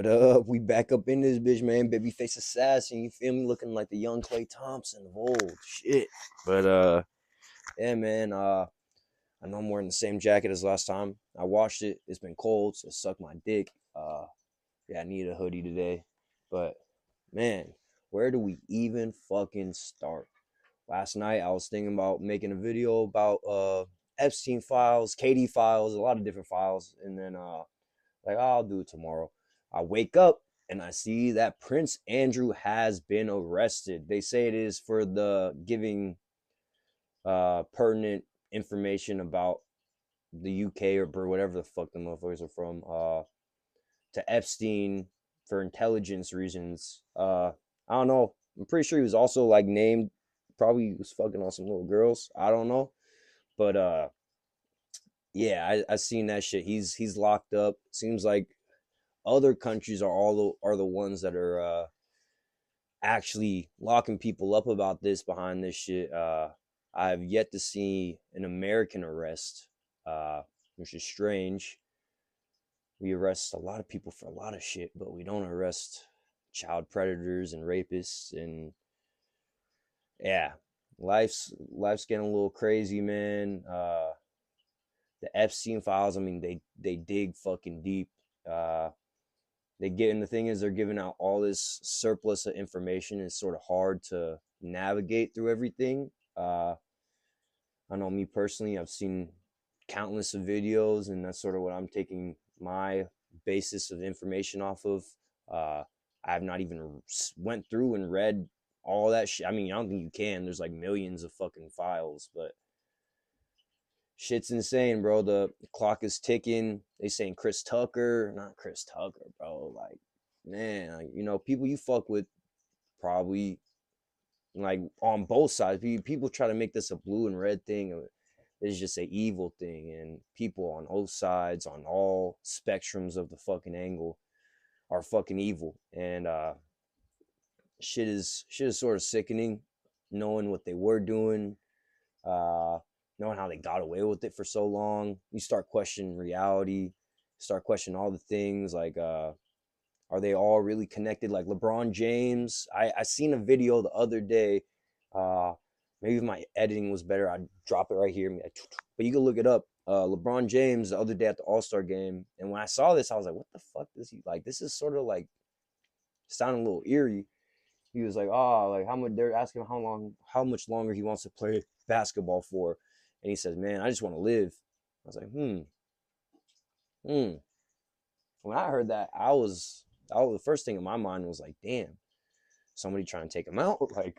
But we back up in this bitch, man. Babyface assassin, you feel me? Looking like the young Clay Thompson of old. Shit. But yeah, man. I know I'm wearing the same jacket as last time. I washed it. It's been cold, so suck my dick. Yeah, I need a hoodie today. But man, where do we even fucking start? Last night I was thinking about making a video about Epstein files, KD files, a lot of different files, and then like, oh, I'll do it tomorrow. I wake up and I see that Prince Andrew has been arrested. They say it is for the giving pertinent information about the UK or whatever the fuck the motherfuckers are from to Epstein for intelligence reasons. I don't know. I'm pretty sure he was also like named. Probably was fucking on some little girls. I don't know, but yeah, I seen that shit. He's locked up. Seems like other countries are the ones that are actually locking people up about this behind this shit. I have yet to see an American arrest, which is strange. We arrest a lot of people for a lot of shit, but we don't arrest child predators and rapists. And yeah, life's getting a little crazy, man. The Epstein files, I mean, they dig fucking deep. Uh, and the thing is, they're giving out all this surplus of information. It's sort of hard to navigate through everything. I know me personally, I've seen countless of videos, and that's sort of what I'm taking my basis of information off of. I have not even went through and read all that shit. I mean, I don't think you can. There's like millions of fucking files, but shit's insane, bro. The clock is ticking. They saying Chris Tucker, not Chris Tucker, bro. Like, man, like, people you fuck with probably like on both sides. People try to make this a blue and red thing. It's just a evil thing, and people on both sides, on all spectrums of the fucking angle, are fucking evil. And shit is sort of sickening, knowing what they were doing, uh, knowing how they got away with it for so long. You start questioning reality, start questioning all the things like, are they all really connected? Like LeBron James, I seen a video the other day. Uh, Maybe if my editing was better, I'd drop it right here. But you can look it up. LeBron James the other day at the All Star game, and when I saw this, I was like, "What the fuck does he like?" This is sort of like sounding a little eerie. He was like, "Oh, like how much?" They're asking him how much longer he wants to play basketball for, and he says, "Man, I just want to live." I was like, hmm. When I heard that, the first thing in my mind was like, "Damn, somebody trying to take him out." Like,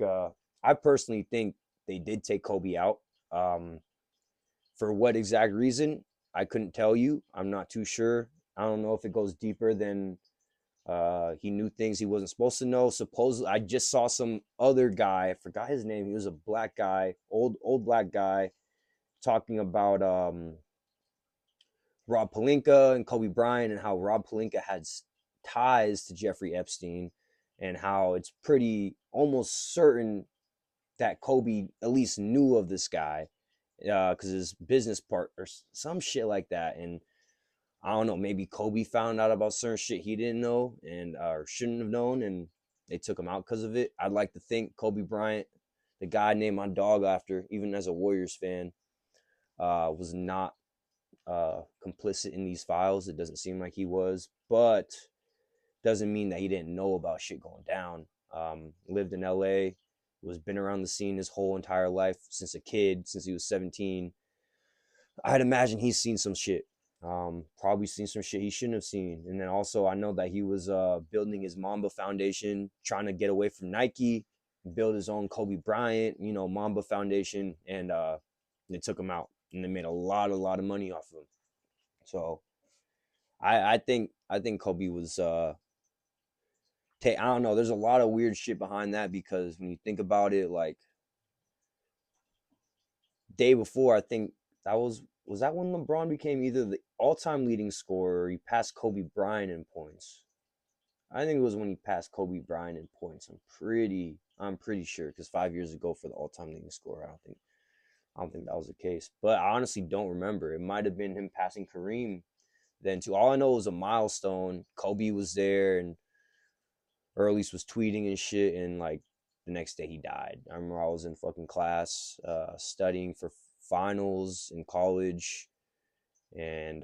I personally think they did take Kobe out. Um, for what exact reason, I couldn't tell you. I'm not too sure. I don't know if it goes deeper than he knew things he wasn't supposed to know. Supposedly, I just saw some other guy. I forgot his name. He was a black guy, old black guy, talking about Rob Pelinka and Kobe Bryant, and how Rob Pelinka had ties to Jeffrey Epstein, and how it's pretty almost certain that Kobe at least knew of this guy because his business partner, some shit like that. And I don't know, maybe Kobe found out about certain shit he didn't know and or shouldn't have known, and they took him out because of it. I'd like to think Kobe Bryant, the guy named my dog after, even as a Warriors fan, was not complicit in these files. It doesn't seem like he was, but doesn't mean that he didn't know about shit going down. Lived in LA, was been around the scene his whole entire life since a kid, since he was 17. I'd imagine he's seen some shit. Probably seen some shit he shouldn't have seen. And then also, I know that he was building his Mamba Foundation, trying to get away from Nike, build his own Kobe Bryant, Mamba Foundation, and they took him out, and they made a lot of money off of him. So I think Kobe was I don't know. There's a lot of weird shit behind that because when you think about it, like day before, I think was that when LeBron became either the all-time leading scorer or he passed Kobe Bryant in points. I think it was when he passed Kobe Bryant in points. I'm pretty sure because 5 years ago for the all-time leading scorer, I don't think that was the case. But I honestly don't remember. It might have been him passing Kareem then too. All I know was a milestone. Kobe was there, and or at least was tweeting and shit. And like the next day he died. I remember I was in fucking class, studying for finals in college, and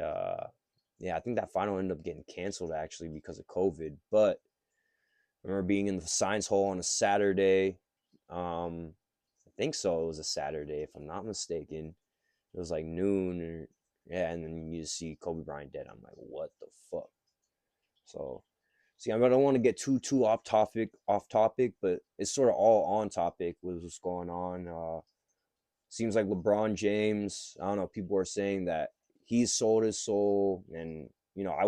yeah, I think that final ended up getting canceled actually because of COVID. But I remember being in the science hall on a Saturday. I think so. It was a Saturday, if I'm not mistaken. It was like noon, or yeah, and then you just see Kobe Bryant dead. I'm like, what the fuck? So, see, I don't want to get too off topic, but it's sort of all on topic with what's going on. Seems like LeBron James. I don't know. People are saying that he's sold his soul, and I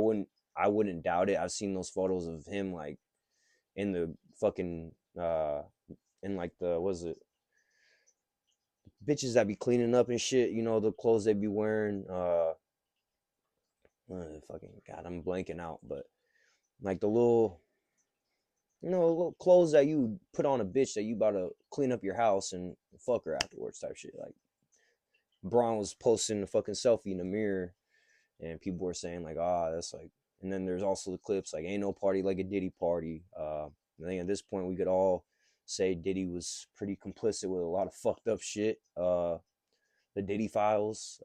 wouldn't doubt it. I've seen those photos of him like in the fucking in like the was it bitches that be cleaning up and shit. The clothes they be wearing. Fucking God, I'm blanking out, but like the little clothes that you put on a bitch that you about to clean up your house and fuck her afterwards type shit. Like Braun was posting a fucking selfie in the mirror, and people were saying like, ah, that's like. And then there's also the clips like, ain't no party like a Diddy party. I think at this point we could all say Diddy was pretty complicit with a lot of fucked up shit. The Diddy files.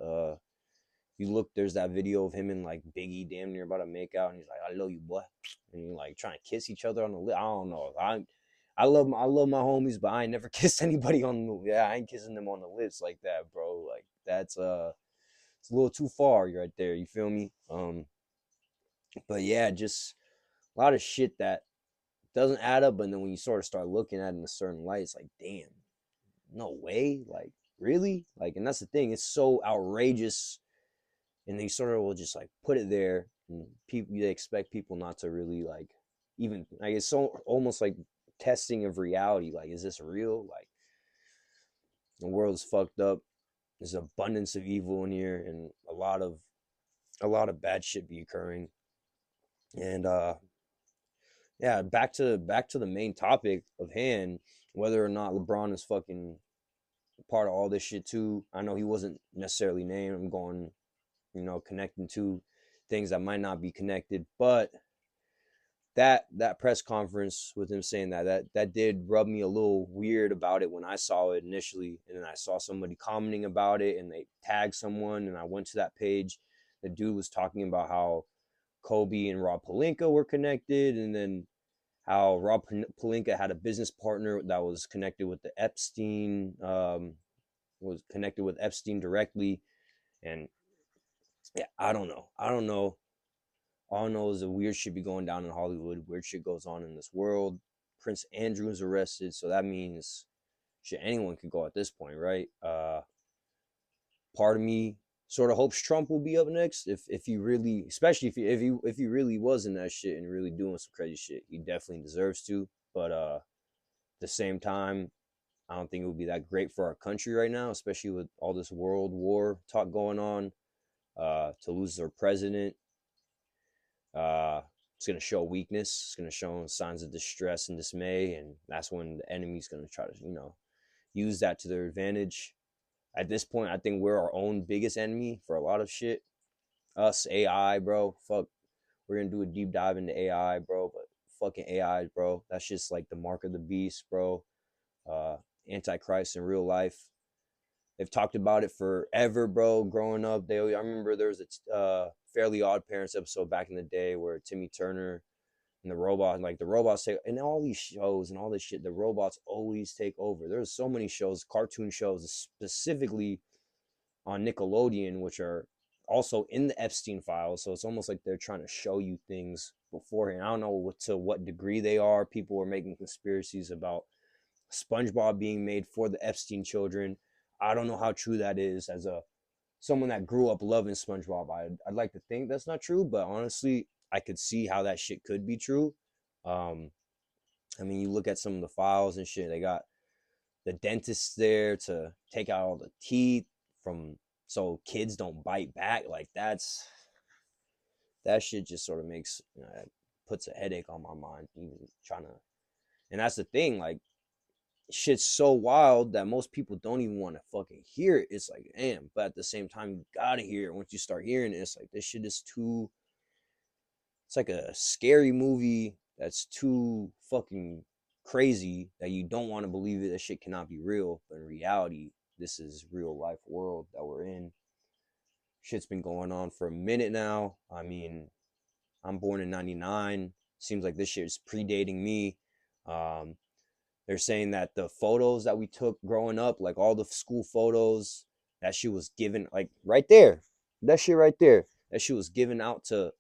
You look, there's that video of him and like Biggie damn near about to make out, and he's like, "I love you, boy," and you like trying to kiss each other on the lip. I don't know. I love my homies, but I ain't never kissed anybody on the. Yeah, I ain't kissing them on the lips like that, bro. Like that's it's a little too far right there. You feel me? But yeah, just a lot of shit that doesn't add up. But then when you sort of start looking at it in a certain light, it's like, damn, no way, like really, like, and that's the thing. It's so outrageous, and they sort of will just like put it there, and people they expect people not to really like even like it's so almost like testing of reality. Like, is this real? Like, the world is fucked up. There's an abundance of evil in here, and a lot of bad shit be occurring. And yeah, back to the main topic of hand, whether or not LeBron is fucking part of all this shit too. I know he wasn't necessarily named. I'm going, connecting to things that might not be connected, but that press conference with him saying that did rub me a little weird about it when I saw it initially, and then I saw somebody commenting about it, and they tagged someone, and I went to that page. The dude was talking about how Kobe and Rob Pelinka were connected, and then how Rob Pelinka had a business partner that was connected with the Epstein, was connected with Epstein directly, and yeah, I don't know. All I know is the weird shit be going down in Hollywood. Weird shit goes on in this world. Prince Andrew is arrested, so that means shit. Anyone could go at this point, right? Part of me sort of hopes Trump will be up next. If he really, especially if he really was in that shit and really doing some crazy shit, he definitely deserves to. But at the same time, I don't think it would be that great for our country right now, especially with all this world war talk going on. To lose their president, it's going to show weakness. It's going to show signs of distress and dismay, and that's when the enemy's going to try to, use that to their advantage. At this point, I think we're our own biggest enemy for a lot of shit. Us, AI, bro. Fuck, we're gonna do a deep dive into AI, bro. But fucking AI, bro. That's just like the mark of the beast, bro. Uh, Antichrist in real life. They've talked about it forever, bro. Growing up, I remember there was a Fairly Odd Parents episode back in the day where Timmy Turner and the robot, like the robots take, and all these shows and all this shit, the robots always take over. There's so many shows, cartoon shows, specifically on Nickelodeon, which are also in the Epstein files. So it's almost like they're trying to show you things beforehand. I don't know to what degree they are. People are making conspiracies about SpongeBob being made for the Epstein children. I don't know how true that is. As a someone that grew up loving SpongeBob, I'd like to think that's not true, but honestly, I could see how that shit could be true. Um, I mean, you look at some of the files and shit. They got the dentists there to take out all the teeth from so kids don't bite back. Like that shit just sort of makes puts a headache on my mind. Even trying to, and that's the thing. Like shit's so wild that most people don't even want to fucking hear it. It's like, damn, but at the same time, you gotta hear it. Once you start hearing it, it's like this shit is too, it's like a scary movie that's too fucking crazy that you don't want to believe it. That shit cannot be real. But in reality, this is real life world that we're in. Shit's been going on for a minute now. I mean, I'm born in 99. Seems like this shit is predating me. Um, they're saying that the photos that we took growing up, like all the school photos, that shit was given, like right there. That shit right there. That shit was given out to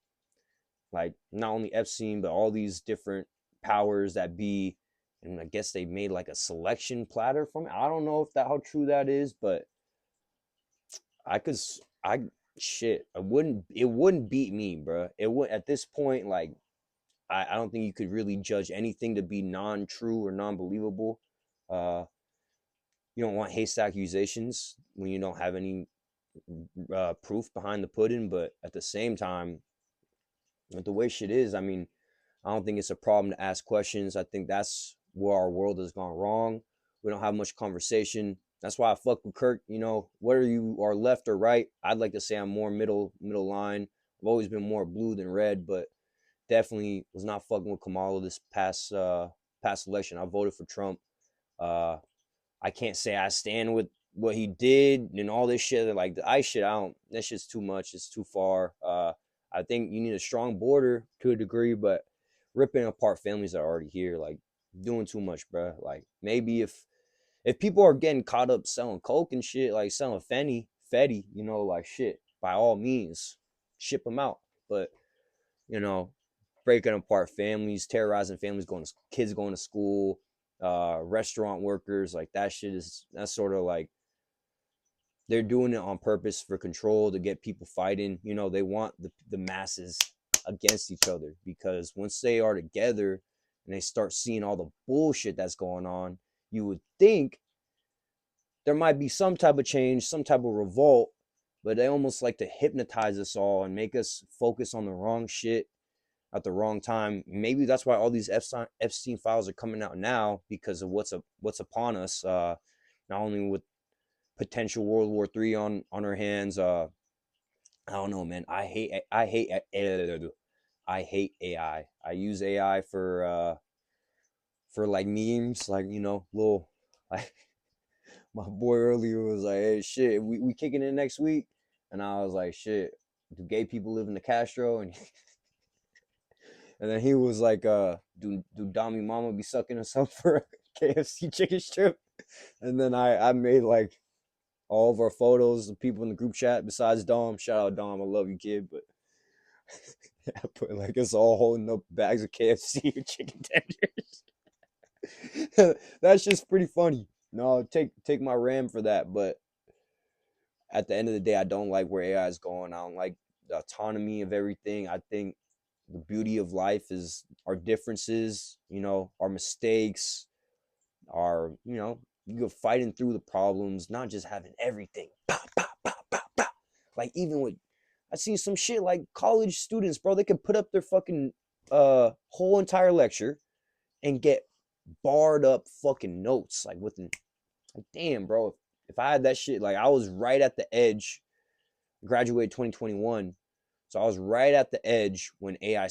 like not only Epstein, but all these different powers that be. And I guess they made like a selection platter from it. I don't know if that how true that is, but I could I shit. It wouldn't beat me, bro. It would at this point, like I don't think you could really judge anything to be non-true or non-believable. Uh, you don't want hasty accusations when you don't have any proof behind the pudding. But at the same time, with the way shit is, I mean, I don't think it's a problem to ask questions. I think that's where our world has gone wrong. We don't have much conversation. That's why I fuck with Kirk. You know, whether you are left or right, I'd like to say I'm more middle line. I've always been more blue than red, but definitely was not fucking with Kamala this past election. I voted for Trump. Uh, I can't say I stand with what he did and all this shit. Like the ICE shit, I don't. That shit's too much. It's too far. I think you need a strong border to a degree, but ripping apart families that are already here, like doing too much, bro. Like maybe if people are getting caught up selling coke and shit, like selling fetty, you know, like shit, by all means, ship them out. But you know, breaking apart families, terrorizing families, going to kids going to school, restaurant workers, like that shit is that's sort of like they're doing it on purpose for control to get people fighting. You know, they want the masses against each other because once they are together and they start seeing all the bullshit that's going on, you would think there might be some type of change, some type of revolt, but they almost like to hypnotize us all and make us focus on the wrong shit at the wrong time. Maybe that's why all these Epstein files are coming out now because of what's upon us. Not only with potential World War III on our hands. I don't know, man. I hate AI. I use AI for like memes, like you know, little like my boy earlier was like, "Hey, shit, we kicking it next week," and I was like, "Shit, do gay people live in the Castro?" And then he was like, do Dami Mama be sucking us up for a KFC chicken strip?" And then I made like all of our photos of people in the group chat besides Dom. Shout out Dom, I love you, kid. But I put like us all holding up bags of KFC or chicken tenders. That's just pretty funny. No, take my RAM for that. But at the end of the day, I don't like where AI is going. I don't like the autonomy of everything. I think the beauty of life is our differences, you know, our mistakes, our, you know, you go fighting through the problems, not just having everything. Pow, pow, pow, pow, pow. Like even with I seen some shit like college students, bro, they could put up their fucking whole entire lecture and get barred up fucking notes like within like damn, bro. If I had that shit, like I was right at the edge, graduated 2021. So I was right at the edge when AI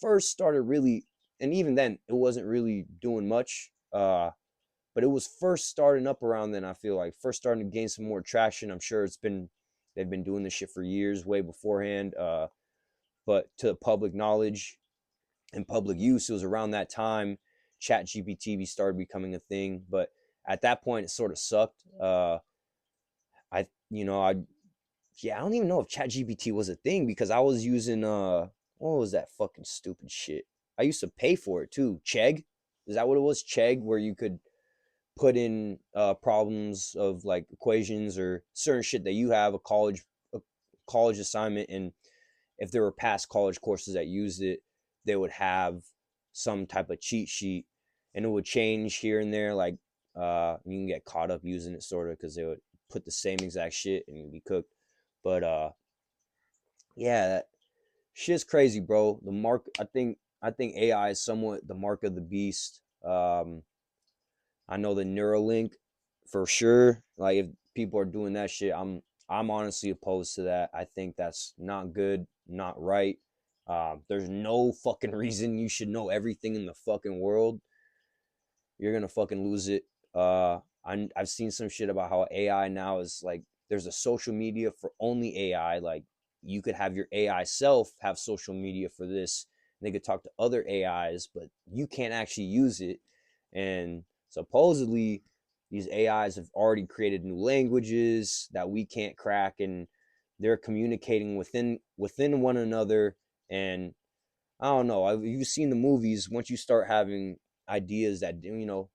first started really, and even then it wasn't really doing much. But it was first starting up around then. I feel like first starting to gain some more traction. I'm sure they've been doing this shit for years, way beforehand. But to public knowledge and public use, it was around that time Chat GPT started becoming a thing. But at that point, it sort of sucked. I you know I Yeah, I don't even know if Chat GPT was a thing because I was using what was that fucking stupid shit? I used to pay for it too. Chegg, is that what it was? Chegg, where you could put in problems of like equations or certain shit that you have a college assignment, and if there were past college courses that used it, they would have some type of cheat sheet, and it would change here and there. Like you can get caught up using it sort of because they would put the same exact shit and you'd be cooked. But yeah, that shit's crazy, bro. I think AI is somewhat the mark of the beast. I know the Neuralink for sure. Like if people are doing that shit, I'm honestly opposed to that. I think that's not good, not right. There's no fucking reason you should know everything in the fucking world. You're gonna fucking lose it. I've seen some shit about how AI now is like there's a social media for only AI. Like you could have your AI self have social media for this. And they could talk to other AIs, but you can't actually use it. And supposedly these AIs have already created new languages that we can't crack, and they're communicating within one another. And I don't know. You've seen the movies. Once you start having ideas that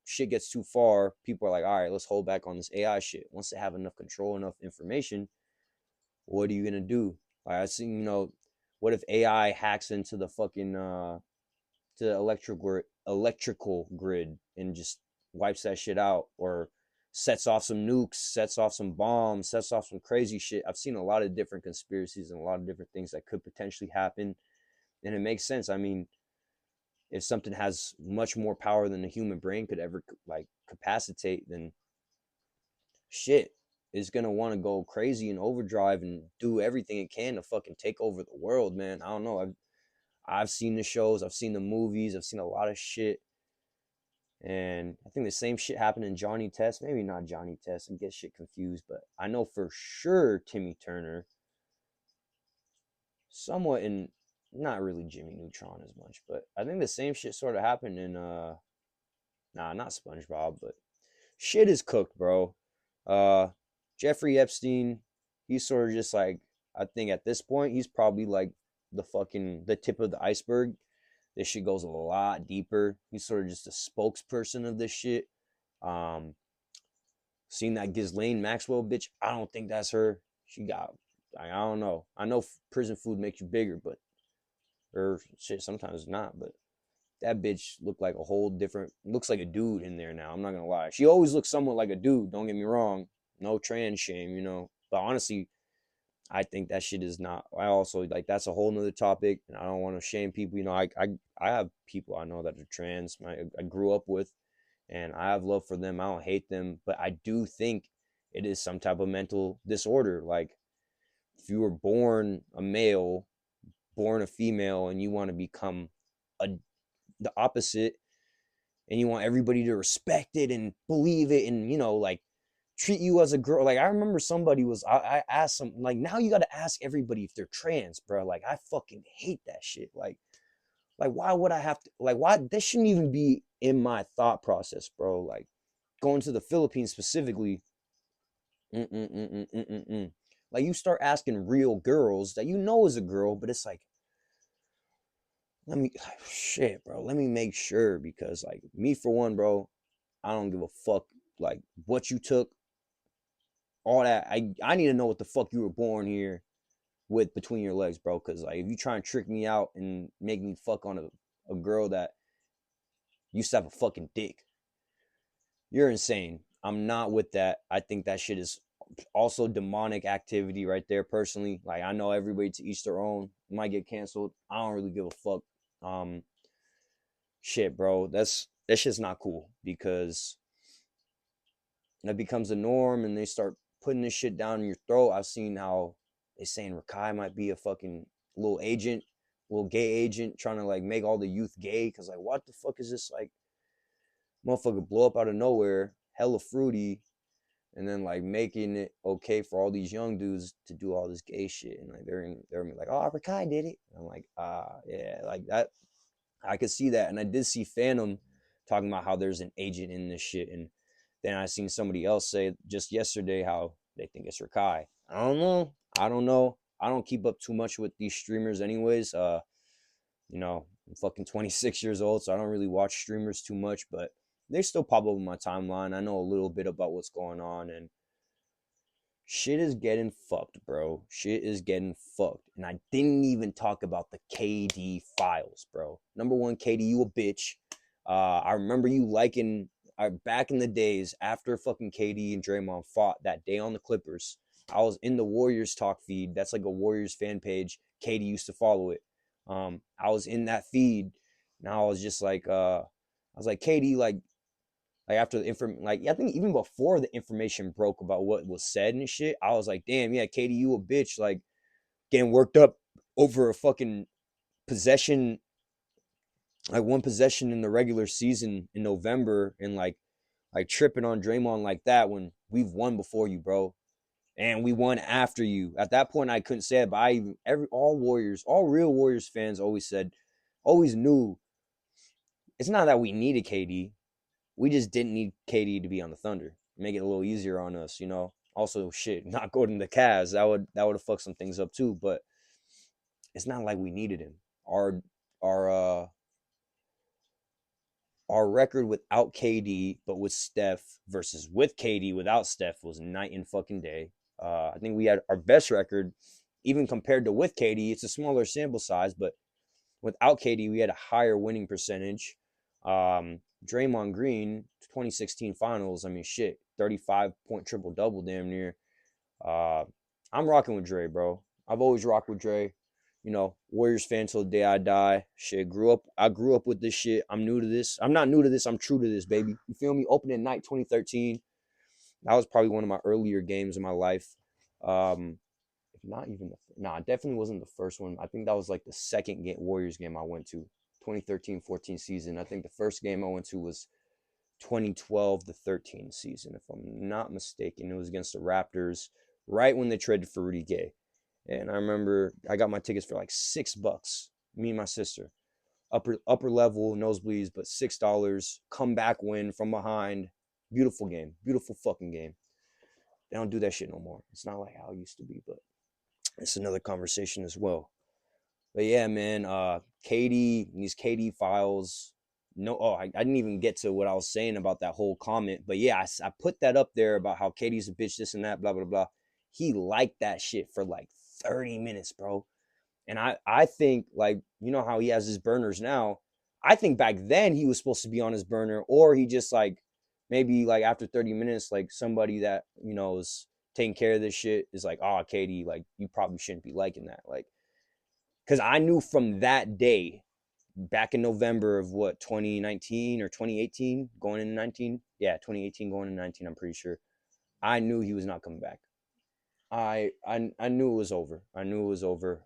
shit gets too far, people are like, all right, let's hold back on this AI shit. Once they have enough control, enough information, what are you gonna do? Like I seen, what if AI hacks into the fucking to the electrical grid and just wipes that shit out, or sets off some nukes, sets off some bombs, sets off some crazy shit. I've seen a lot of different conspiracies and a lot of different things that could potentially happen, and it makes sense. I mean, if something has much more power than the human brain could ever like capacitate, then shit is gonna want to go crazy and overdrive and do everything it can to fucking take over the world, man. I don't know. I've seen the shows, I've seen the movies, I've seen a lot of shit, and I think the same shit happened in Johnny Test. Maybe not Johnny Test, and get shit confused, but I know for sure Timmy Turner, somewhat in not really Jimmy Neutron as much, but I think the same shit sort of happened in nah, not SpongeBob, but shit is cooked, bro. Uh, Jeffrey Epstein, he's sort of just like, I think at this point, he's probably like the tip of the iceberg. This shit goes a lot deeper. He's sort of just a spokesperson of this shit. Um, Seen that Ghislaine Maxwell bitch? I don't think that's her. She got, I don't know. I know prison food makes you bigger, but or shit sometimes not. But that bitch looked like a whole different, looks like a dude in there now. I'm not gonna lie. She always looks somewhat like a dude. Don't get me wrong. No trans shame. But honestly, I think that shit is not. I also like that's a whole nother topic, and I don't want to shame people. I have people I know that are trans. I grew up with, and I have love for them. I don't hate them, but I do think it is some type of mental disorder. Like if you were born a male, born a female, and you want to become a the opposite, and you want everybody to respect it and believe it, and like treat you as a girl. Like I remember somebody was I asked some, like, now you got to ask everybody if they're trans, bro. Like I fucking hate that shit. Like why would I have to, like, why this shouldn't even be in my thought process, bro. Like going to the Philippines specifically, mm-mm-mm-mm-mm-mm. Like you start asking real girls that is a girl, but it's like, let me shit, bro. Let me make sure, because like me for one, bro, I don't give a fuck like what you took, all that. I need to know what the fuck you were born here with between your legs, bro. Cause like if you try and trick me out and make me fuck on a girl that used to have a fucking dick, you're insane. I'm not with that. I think that shit is also demonic activity right there. Personally, like I know everybody to each their own. Might get canceled. I don't really give a fuck. Um, Shit, bro. That shit's not cool, because it becomes the norm, and they start putting this shit down in your throat. I've seen how they saying Rakai might be a fucking little agent, little gay agent, trying to like make all the youth gay. Because like, what the fuck is this? Like, motherfucker blow up out of nowhere, hella fruity, and then like making it okay for all these young dudes to do all this gay shit. And like they're like, oh, Rakai did it. And I'm like, yeah, like that. I could see that, and I did see Phantom talking about how there's an agent in this shit, and then I seen somebody else say just yesterday how they think it's Rakai. I don't know. I don't know. I don't keep up too much with these streamers, anyways. I'm fucking 26 years old, so I don't really watch streamers too much, but they still pop up on my timeline. I know a little bit about what's going on, and shit is getting fucked, bro. Shit is getting fucked. And I didn't even talk about the KD files, bro. Number one, KD, you a bitch. I remember you liking back in the days after fucking KD and Draymond fought that day on the Clippers. I was in the Warriors talk feed. That's like a Warriors fan page. KD used to follow it. I was in that feed, and I was just like, I was like, KD, like Like after the like I think even before the information broke about what was said and shit, I was like, damn, yeah, Katie, you a bitch, like getting worked up over a fucking possession, like one possession in the regular season in November, and like tripping on Draymond like that when we've won before you, bro. And we won after you. At that point, I couldn't say it, but I even all Warriors, all real Warriors fans always said, always knew it's not that we needed KD. We just didn't need KD to be on the Thunder. Make it a little easier on us, you know. Also, shit, not going to the Cavs. That would have fucked some things up too. But it's not like we needed him. Our our uh our record without KD, but with Steph versus with KD without Steph was night and fucking day. I think we had our best record, even compared to with KD. It's a smaller sample size, but without KD, we had a higher winning percentage. Draymond Green, 2016 Finals. I mean, shit, 35-point triple double, damn near. Uh, I'm rocking with Dre, bro. I've always rocked with Dre. You know, Warriors fan till the day I die. Shit, I grew up with this shit. I'm new to this. I'm not new to this. I'm true to this, baby. You feel me? Opening night 2013. That was probably one of my earlier games in my life. If not even it definitely wasn't the first one. I think that was like the second Warriors game I went to. 2013-14 season. I think the first game I went to was 2012 the 13 season, if I'm not mistaken. It was against the Raptors right when they traded for Rudy Gay. And I remember I got my tickets for like $6. Me and my sister. Upper level nosebleeds, but $6. Comeback win from behind. Beautiful game. Beautiful fucking game. They don't do that shit no more. It's not like how it used to be, but it's another conversation as well. But yeah, man, these KD files. No, I didn't even get to what I was saying about that whole comment. But yeah, I put that up there about how KD's a bitch, this and that, blah, blah, blah. He liked that shit for like 30 minutes, bro. And I think, like, you know how he has his burners now. I think back then he was supposed to be on his burner, or he just like maybe like after 30 minutes, like somebody that, you know, is taking care of this shit is like, oh, KD, like, you probably shouldn't be liking that. Like, because I knew from that day, back in November of what, 2019 or 2018, going into 19, yeah, 2018 going into 19, I'm pretty sure. I knew he was not coming back. I knew it was over. I knew it was over.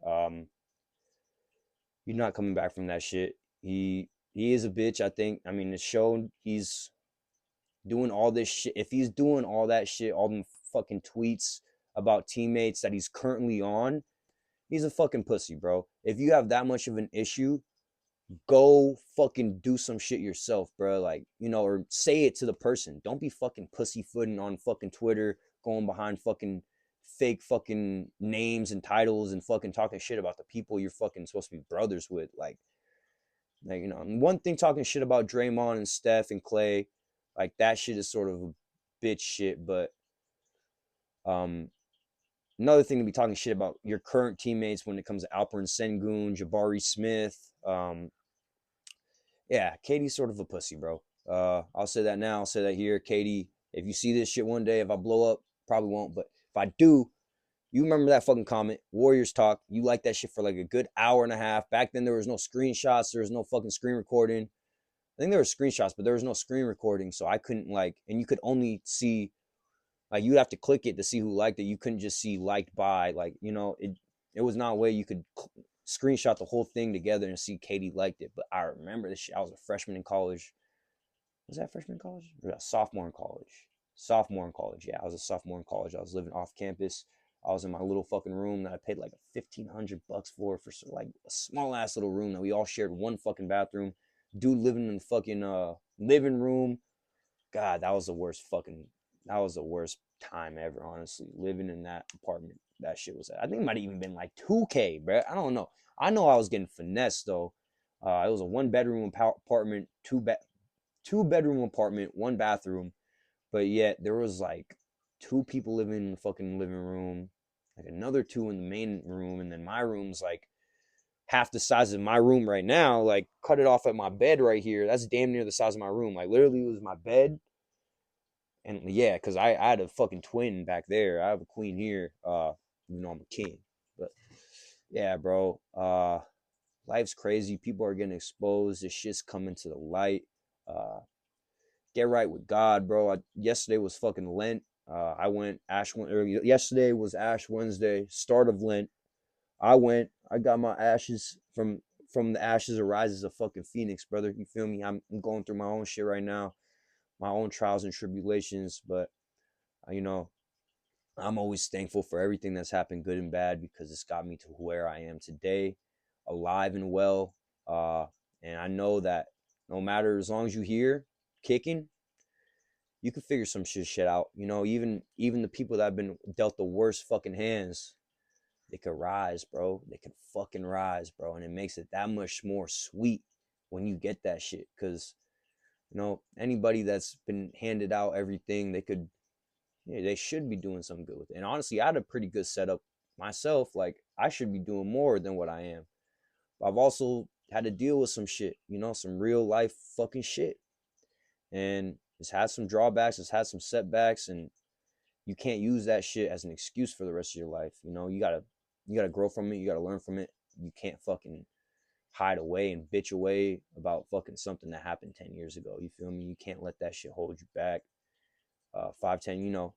He's not coming back from that shit. He is a bitch. I think. I mean, it's shown he's doing all this shit. If he's doing all that shit, all them fucking tweets about teammates that he's currently on, he's a fucking pussy, bro. If you have that much of an issue, go fucking do some shit yourself, bro. Like, you know, or say it to the person. Don't be fucking pussyfooting on fucking Twitter, going behind fucking fake fucking names and titles and fucking talking shit about the people you're fucking supposed to be brothers with. Like, you know, one thing talking shit about Draymond and Steph and Clay, like that shit is sort of a bitch shit. But um, another thing to be talking shit about your current teammates when it comes to Alperen Sengun, Jabari Smith. Yeah, Katie's sort of a pussy, bro. I'll say that now. I'll say that here, Katie. If you see this shit one day, if I blow up, probably won't. But if I do, you remember that fucking comment, Warriors talk. You like that shit for like a good hour and a half. Back then, there was no screenshots. There was no fucking screen recording. I think there were screenshots, but there was no screen recording. So I couldn't like, and you could only see, like, you'd have to click it to see who liked it. You couldn't just see liked by, like, you know, it was not a way you could screenshot the whole thing together and see Katie liked it. But I remember this shit. I was a freshman in college. Was that freshman in college? Or a sophomore in college? Sophomore in college. Yeah, I was a sophomore in college. I was living off campus. I was in my little fucking room that I paid like $1,500 for like a small ass little room that we all shared one fucking bathroom. Dude living in the fucking living room. God, that was the worst fucking. That was the worst time ever. Honestly, living in that apartment, that shit was. I think it might have even been like 2K, bro. I don't know. I know I was getting finessed though. It was a one bedroom apartment, two bedroom apartment, one bathroom, but yet there was like two people living in the fucking living room, like another two in the main room, and then my room's like half the size of my room right now. Like, cut it off at my bed right here. That's damn near the size of my room. Like, literally, it was my bed. And yeah, because I had a fucking twin back there. I have a queen here. You know, I'm a king. But yeah, bro. Life's crazy. People are getting exposed. This shit's coming to the light. Uh, get right with God, bro. Yesterday was fucking Lent. I went Ash went early. Yesterday was Ash Wednesday, start of Lent. I got my ashes from the ashes arises a fucking phoenix, brother. You feel me? I'm going through my own shit right now, my own trials and tribulations, but you know, I'm always thankful for everything that's happened, good and bad, because it's got me to where I am today, alive and well. Uh, and I know that no matter, as long as you're here kicking, you can figure some shit out. You know, even the people that have been dealt the worst fucking hands, they could rise, bro. They could fucking rise, bro. And it makes it that much more sweet when you get that shit. Cause, you know, anybody that's been handed out everything, they should be doing something good with it. And honestly, I had a pretty good setup myself. Like, I should be doing more than what I am. But I've also had to deal with some shit, you know, some real life fucking shit. And it's had some drawbacks, it's had some setbacks, and you can't use that shit as an excuse for the rest of your life. You know, you gotta grow from it. You gotta learn from it. You can't fucking hide away and bitch away about fucking something that happened 10 years ago. You feel me? You can't let that shit hold you back. 5, 10. You know,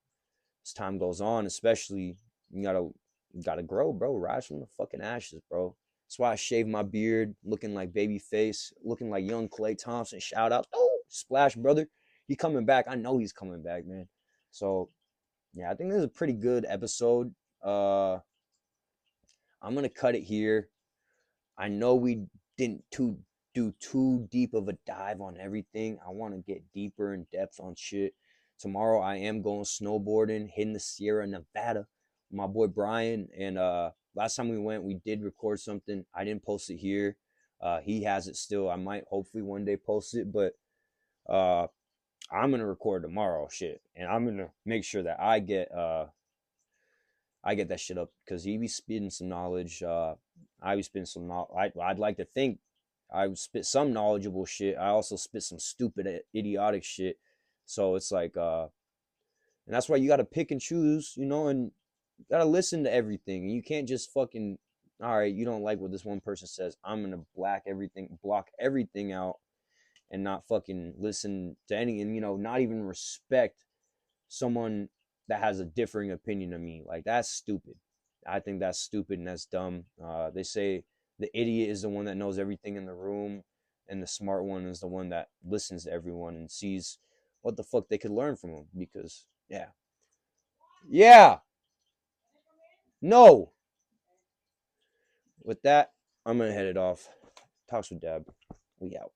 as time goes on, especially you gotta grow, bro. Rise from the fucking ashes, bro. That's why I shaved my beard, looking like Babyface, looking like young Clay Thompson. Shout out, oh, Splash brother, he coming back. I know he's coming back, man. So yeah, I think this is a pretty good episode. I'm gonna cut it here. I know we didn't do too deep of a dive on everything. I want to get deeper in depth on shit. Tomorrow I am going snowboarding, hitting the Sierra Nevada with my boy Brian. And last time we went, we did record something. I didn't post it here. He has it still. I might hopefully one day post it, but uh, I'm gonna record tomorrow, shit, and I'm gonna make sure that I get that shit up because he be spitting some knowledge. I be spitting some knowledge. I'd like to think I would spit some knowledgeable shit. I also spit some stupid, idiotic shit. So it's like, and that's why you got to pick and choose, you know, and you got to listen to everything. You can't just fucking, all right, you don't like what this one person says. I'm going to block everything out and not fucking listen to any, and, you know, not even respect someone that has a differing opinion of me. Like, that's stupid. I think that's stupid and that's dumb. They say the idiot is the one that knows everything in the room, and the smart one is the one that listens to everyone and sees what the fuck they could learn from them. Because yeah, no. With that, I'm gonna head it off. Talks with Deb. We out.